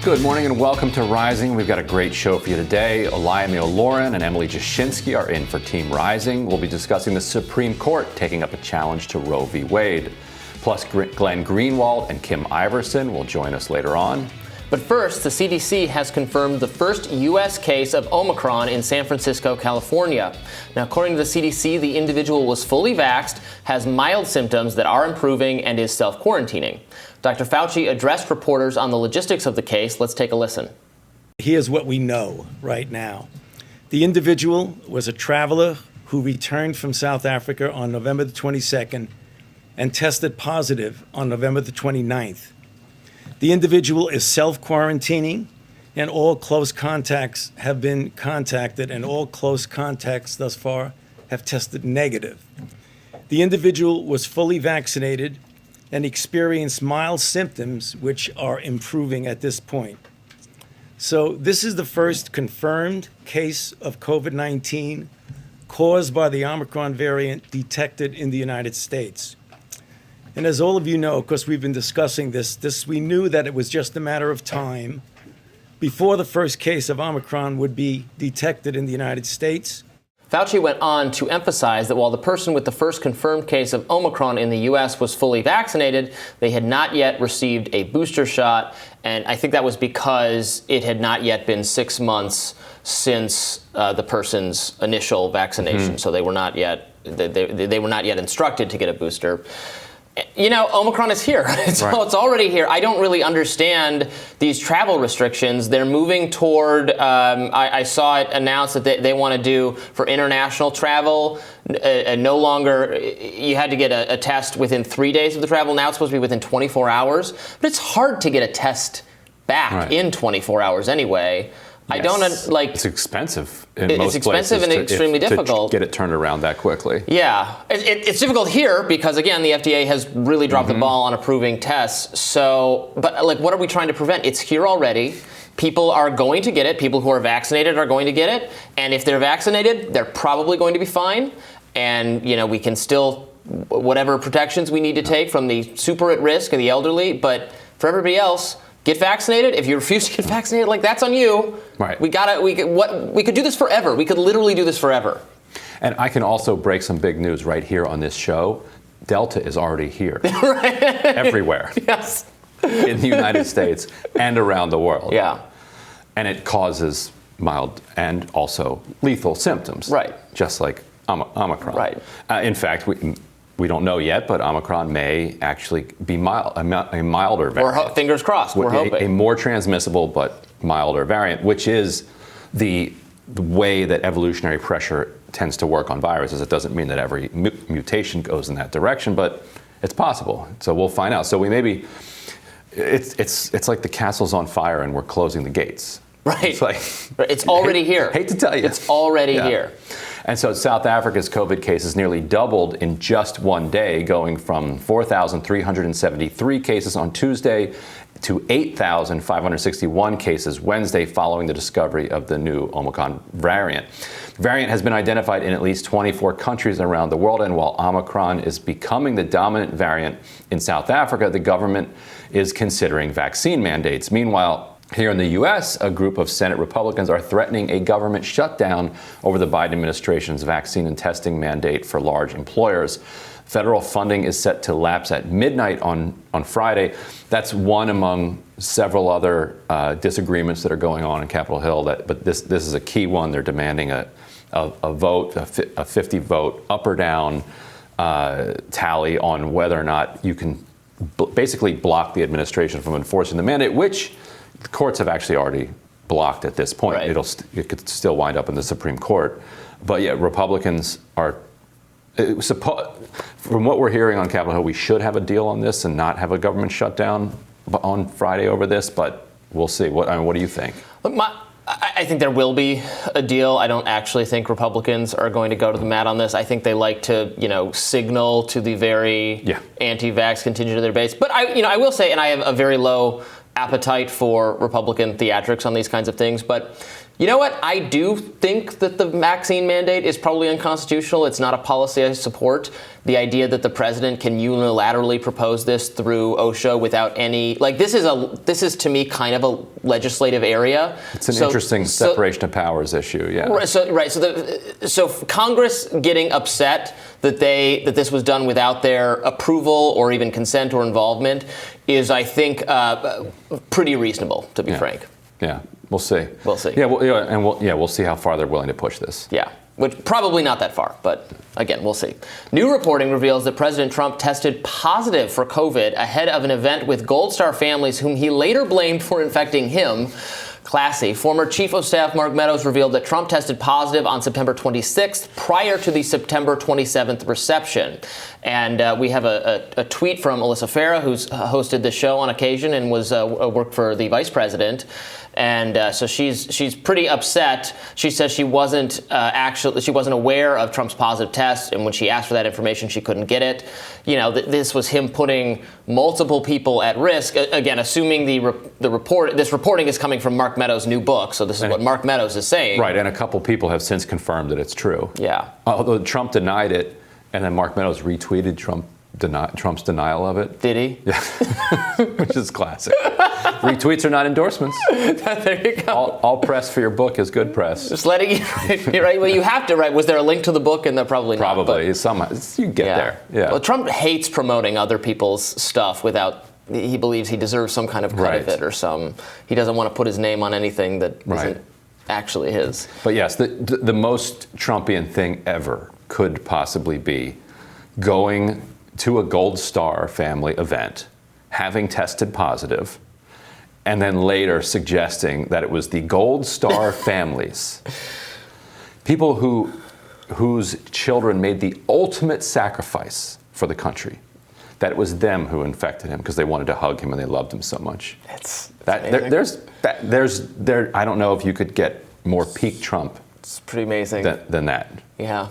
Good morning and welcome to Rising. We've got a great show for you today. Olayemi Olorin and Emily Jashinsky are in for Team Rising. We'll be discussing the Supreme Court taking up a challenge to Roe v. Wade. Plus, Glenn Greenwald and Kim Iverson will join us later on. But first, the CDC has confirmed the first U.S. case of Omicron in San Francisco, California. Now, according to the CDC, the individual was fully vaxxed, has mild symptoms that are improving, and is self-quarantining. Dr. Fauci addressed reporters on the logistics of the case. Let's take a listen. Here's what we know right now. The individual was a traveler who returned from South Africa on November the 22nd and tested positive on November the 29th. The individual is self-quarantining, and all close contacts have been contacted, and all close contacts thus far have tested negative. The individual was fully vaccinated and experienced mild symptoms, which are improving at this point. So this is the first confirmed case of COVID-19 caused by the Omicron variant detected in the United States. And as all of you know, because we've been discussing this, we knew that it was just a matter of time before the first case of Omicron would be detected in the United States. Fauci went on to emphasize that while the person with the first confirmed case of Omicron in the U.S. was fully vaccinated, they had not yet received a booster shot. And I think that was because it had not yet been 6 months since the person's initial vaccination. So they were not yet they were not yet instructed to get a booster. You know, Omicron is here. It's already here. I don't really understand these travel restrictions. They're moving toward, I saw it announced that they want to do for international travel, no longer, you had to get a test within 3 days of the travel. Now it's supposed to be within 24 hours. But it's hard to get a test back in 24 24 anyway. Yes. I don't like. It's expensive. It's expensive and extremely difficult to get it turned around that quickly. Yeah, it's difficult here because again, the FDA has really dropped the ball on approving tests. So, but like, what are we trying to prevent? It's here already. People are going to get it. People who are vaccinated are going to get it, and if they're vaccinated, they're probably going to be fine. And you know, we can still whatever protections we need to take from the super at risk and the elderly, but for everybody else. Get vaccinated. If you refuse to get vaccinated, like that's on you. Right. We could do this forever. We could literally do this forever. And I can also break some big news right here on this show. Delta is already here. Everywhere. Yes. In the United States and around the world. Yeah. And it causes mild and also lethal symptoms. Right. Just like Omicron. Right. In fact, we don't know yet, but Omicron may actually be a milder variant. Fingers crossed, we're hoping. A more transmissible but milder variant, which is the way that evolutionary pressure tends to work on viruses. It doesn't mean that every mutation goes in that direction, but it's possible. So we'll find out. So we maybe, it's like the castle's on fire and we're closing the gates. Right. It's already here. Hate to tell you. It's already here. And so South Africa's COVID cases nearly doubled in just one day, going from 4,373 cases on Tuesday to 8,561 cases Wednesday following the discovery of the new Omicron variant. The variant has been identified in at least 24 countries around the world, and while Omicron is becoming the dominant variant in South Africa, the government is considering vaccine mandates. Meanwhile, here in the U.S., a group of Senate Republicans are threatening a government shutdown over the Biden administration's vaccine and testing mandate for large employers. Federal funding is set to lapse at midnight on Friday. That's one among several other disagreements that are going on in Capitol Hill. But this is a key one. They're demanding a vote, a 50-vote up or down tally on whether or not you can basically block the administration from enforcing the mandate, which the courts have actually already blocked at this point. Right. It could still wind up in the Supreme Court. But yeah, Republicans are, from what we're hearing on Capitol Hill, we should have a deal on this and not have a government shutdown on Friday over this, but we'll see. What do you think? I think there will be a deal. I don't actually think Republicans are going to go to the mat on this. I think they like to, signal to the very anti-vax contingent of their base. But I will say, and I have a very low appetite for Republican theatrics on these kinds of things, but You know what? I do think that the vaccine mandate is probably unconstitutional. It's not a policy I support. The idea that the president can unilaterally propose this through OSHA without any, this is to me kind of a legislative area. It's an interesting separation of powers issue. Yeah. Right. So Congress getting upset that this was done without their approval or even consent or involvement is, I think, pretty reasonable, to be frank. Yeah. We'll see. We'll see. Yeah, we'll see how far they're willing to push this. Yeah, which probably not that far, but again, we'll see. New reporting reveals that President Trump tested positive for COVID ahead of an event with Gold Star families whom he later blamed for infecting him. Classy. Former Chief of Staff Mark Meadows revealed that Trump tested positive on September 26th prior to the September 27th reception. And we have a tweet from Alyssa Farah, who's hosted the show on occasion and was worked for the vice president. And so she's pretty upset. She says she wasn't aware of Trump's positive test, and when she asked for that information, she couldn't get it. This was him putting multiple people at risk. Again, assuming this reporting is coming from Mark Meadows' new book, so this is what Mark Meadows is saying. Right, and a couple people have since confirmed that it's true. Yeah. Although Trump denied it, and then Mark Meadows retweeted Trump's denial of it. Did he? Yeah, which is classic. Retweets are not endorsements. There you go. All press for your book is good press. Just letting you right. Well, you have to write. Was there a link to the book? And there probably not. Probably. Somehow you get there. Yeah. Well, Trump hates promoting other people's stuff without. He believes he deserves some kind of cut of it, or he doesn't want to put his name on anything that isn't actually his. But yes, the most Trumpian thing ever could possibly be going to a Gold Star family event, having tested positive, and then later suggesting that it was the Gold Star families, people whose children made the ultimate sacrifice for the country, that it was them who infected him because they wanted to hug him and they loved him so much. It's I don't know if you could get more peak Trump. It's pretty amazing than that. Yeah,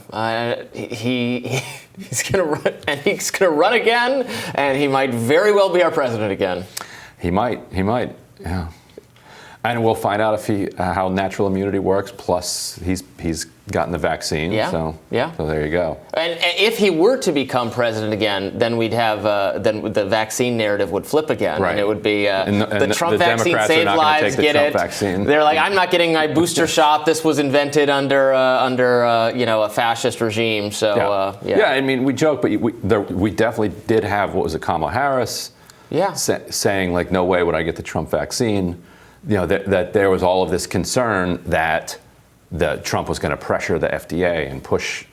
he's gonna run, and he's gonna run again, and he might very well be our president again. He might. Yeah. And we'll find out if how natural immunity works. Plus, he's gotten the vaccine. Yeah. So there you go. And if he were to become president again, then we'd have then the vaccine narrative would flip again, right. And it would be the Trump the vaccine saved lives. Get it? Vaccine. They're like, I'm not getting my booster shot. This was invented under a fascist regime. So yeah. I mean, we joke, but we definitely did have Kamala Harris. Yeah. Saying like, no way would I get the Trump vaccine. That there was all of this concern that Trump was going to pressure the FDA and push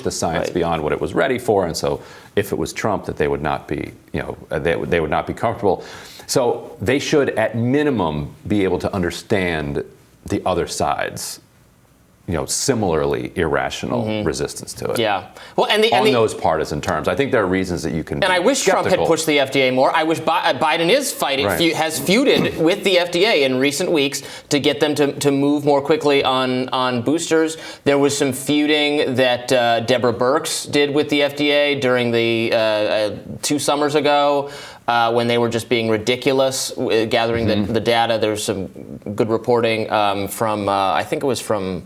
the science beyond what it was ready for, and so if it was Trump, that they would not be they would not be comfortable. So they should at minimum be able to understand the other side's similarly irrational resistance to it. Yeah. Well, and those partisan terms, I think there are reasons that you can. And I wish skeptical. Trump had pushed the FDA more. I wish Biden is fighting, has feuded with the FDA in recent weeks to get them to move more quickly on boosters. There was some feuding that Deborah Birx did with the FDA during the 2 summers ago. When they were just being ridiculous, gathering the data. There's some good reporting from, I think it was from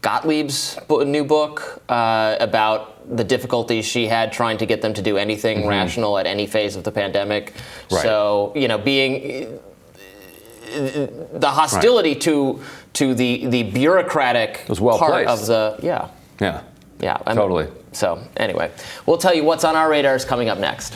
Gottlieb's new book about the difficulties she had trying to get them to do anything rational at any phase of the pandemic. Right. So, being the hostility to the bureaucratic part of the, Yeah, Yeah. totally. So anyway, we'll tell you what's on our radars coming up next.